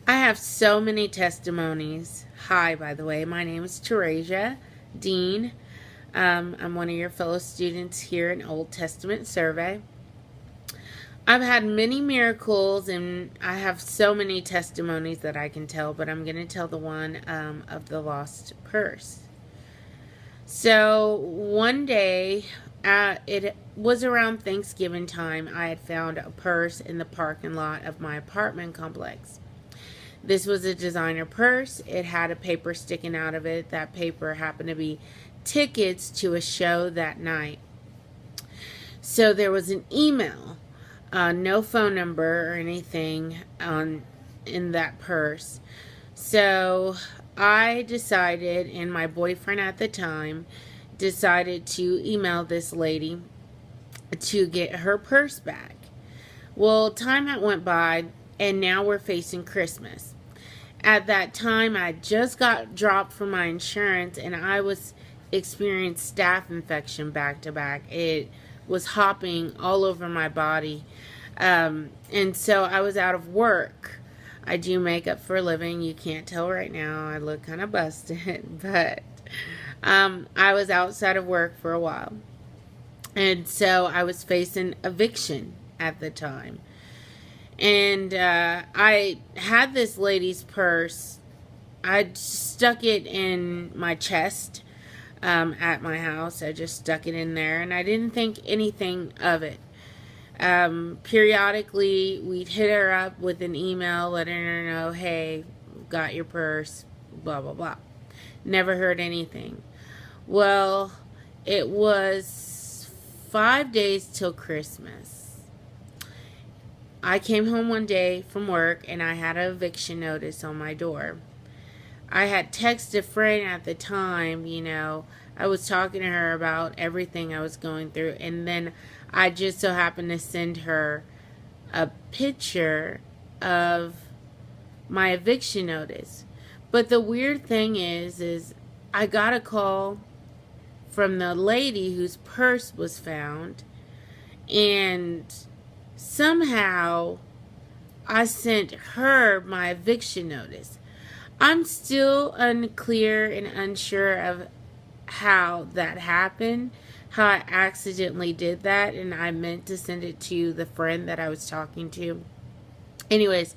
I have so many testimonies. Hi, by the way, my name is Teresia Dean. I'm one of your fellow students here in Old Testament Survey. I've had many miracles and I have so many testimonies that I can tell, but I'm going to tell the one of the lost purse. So one day, it was around Thanksgiving time, I had found a purse in the parking lot of my apartment complex. This was a designer purse. It had a paper sticking out of it. That paper happened to be tickets to a show that night. So there was an email, no phone number or anything in that purse. So I decided, and my boyfriend at the time decided to email this lady to get her purse back. Well, time had went by, and now we're facing Christmas. At that time, I just got dropped from my insurance, and I was experienced staph infection back to back. It was hopping all over my body, and so I was out of work. I do makeup for a living. You can't tell right now. I look kind of busted, but I was outside of work for a while, and so I was facing eviction at the time. And I had this lady's purse. I stuck it in my chest at my house. I just stuck it in there, and I didn't think anything of it. Periodically, we'd hit her up with an email letting her know, hey, got your purse, blah, blah, blah. Never heard anything. Well, it was 5 days till Christmas. I came home one day from work and I had an eviction notice on my door. I had texted a friend at the time, I was talking to her about everything I was going through, and then I just so happened to send her a picture of my eviction notice. But the weird thing is I got a call from the lady whose purse was found, and somehow I sent her my eviction notice. I'm still unclear and unsure of how that happened, how I accidentally did that, and I meant to send it to the friend that I was talking to. Anyways,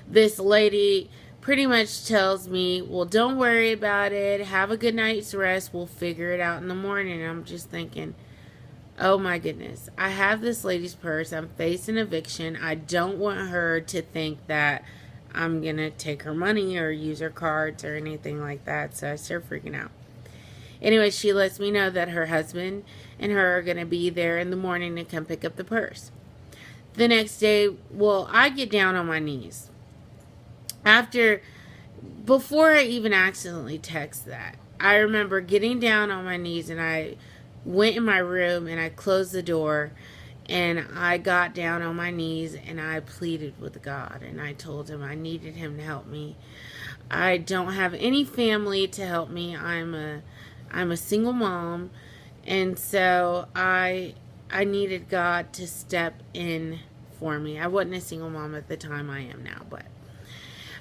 this lady pretty much tells me, well, don't worry about it. Have a good night's rest. We'll figure it out in the morning. I'm just thinking, oh my goodness, I have this lady's purse. I'm facing eviction. I don't want her to think that I'm going to take her money or use her cards or anything like that. So I start freaking out. Anyway, she lets me know that her husband and her are going to be there in the morning to come pick up the purse. The next day, well, I get down on my knees. Before I even accidentally text that, I remember getting down on my knees, and I went in my room and I closed the door, and I got down on my knees and I pleaded with God, and I told him I needed him to help me. I don't have any family to help me. I'm a single mom, and so I needed God to step in for me. I wasn't a single mom at the time. I am now, but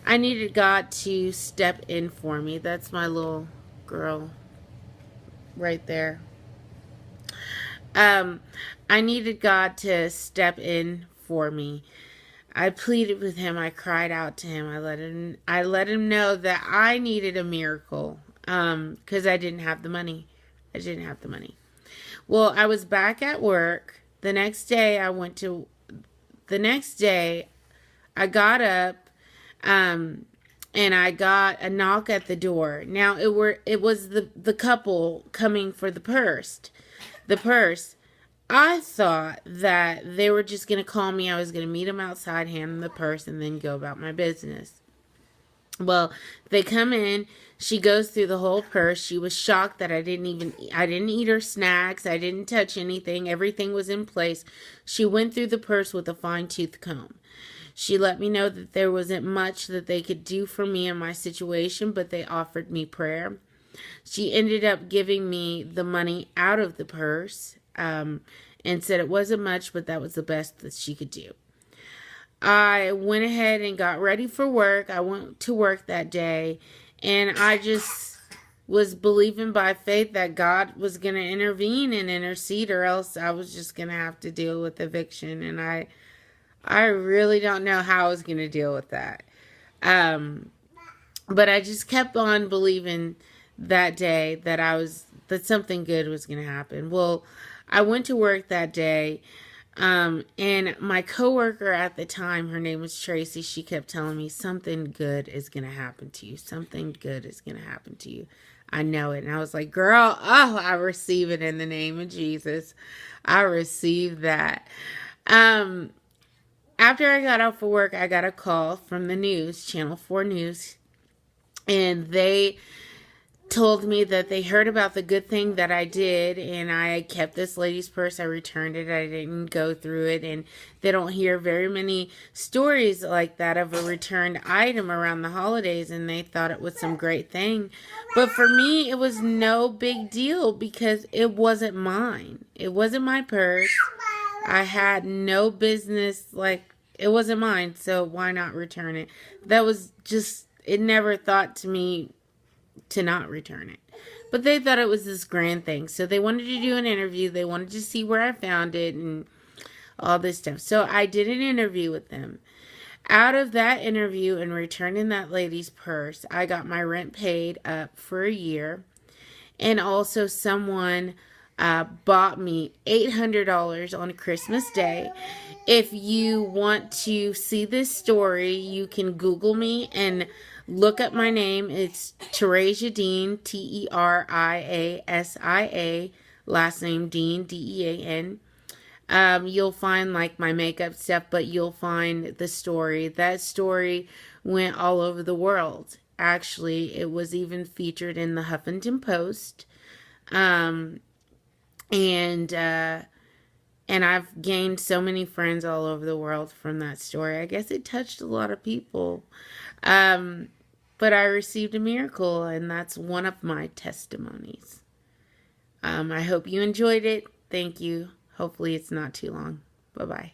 I needed God to step in for me. That's my little girl right there. I needed God to step in for me. I pleaded with him. I cried out to him. I let him know that I needed a miracle, because I didn't have the money. Well, I was back at work. The next day I got up, and I got a knock at the door. Now it was the couple coming for the purse. I thought that they were just going to call me. I was going to meet them outside, hand them the purse, and then go about my business. Well, they come in. She goes through the whole purse. She was shocked that I didn't eat her snacks. I didn't touch anything. Everything was in place. She went through the purse with a fine-tooth comb. She let me know that there wasn't much that they could do for me in my situation, but they offered me prayer. She ended up giving me the money out of the purse, and said it wasn't much, but that was the best that she could do. I went ahead and got ready for work. I went to work that day, and I just was believing by faith that God was going to intervene and intercede, or else I was just going to have to deal with eviction. And I really don't know how I was going to deal with that. But I just kept on believing that day that something good was going to happen. Well, I went to work that day. And my coworker at the time, her name was Tracy, she kept telling me something good is going to happen to you. Something good is going to happen to you. I know it. And I was like, girl, oh, I receive it in the name of Jesus. I receive that. After I got off of work, I got a call from the news, Channel 4 News, and they told me that they heard about the good thing that I did, and I kept this lady's purse. I returned it. I didn't go through it, and they don't hear very many stories like that of a returned item around the holidays, and they thought it was some great thing. But for me, it was no big deal because it wasn't mine. It wasn't my purse. I had no business, it wasn't mine, so why not return it? That was just, it never thought to me to not return it. But they thought it was this grand thing. So they wanted to do an interview. They wanted to see where I found it and all this stuff. So I did an interview with them. Out of that interview and returning that lady's purse, I got my rent paid up for a year. And also someone bought me $800 on Christmas Day. If you want to see this story, you can Google me and look up my name. It's Terasia Dean, Teriasia, last name Dean, Dean. You'll find my makeup stuff, but you'll find the story. That story went all over the world. Actually, it was even featured in the Huffington Post. And I've gained so many friends all over the world from that story. I guess it touched a lot of people. But I received a miracle, and that's one of my testimonies. I hope you enjoyed it. Thank you. Hopefully it's not too long. Bye-bye.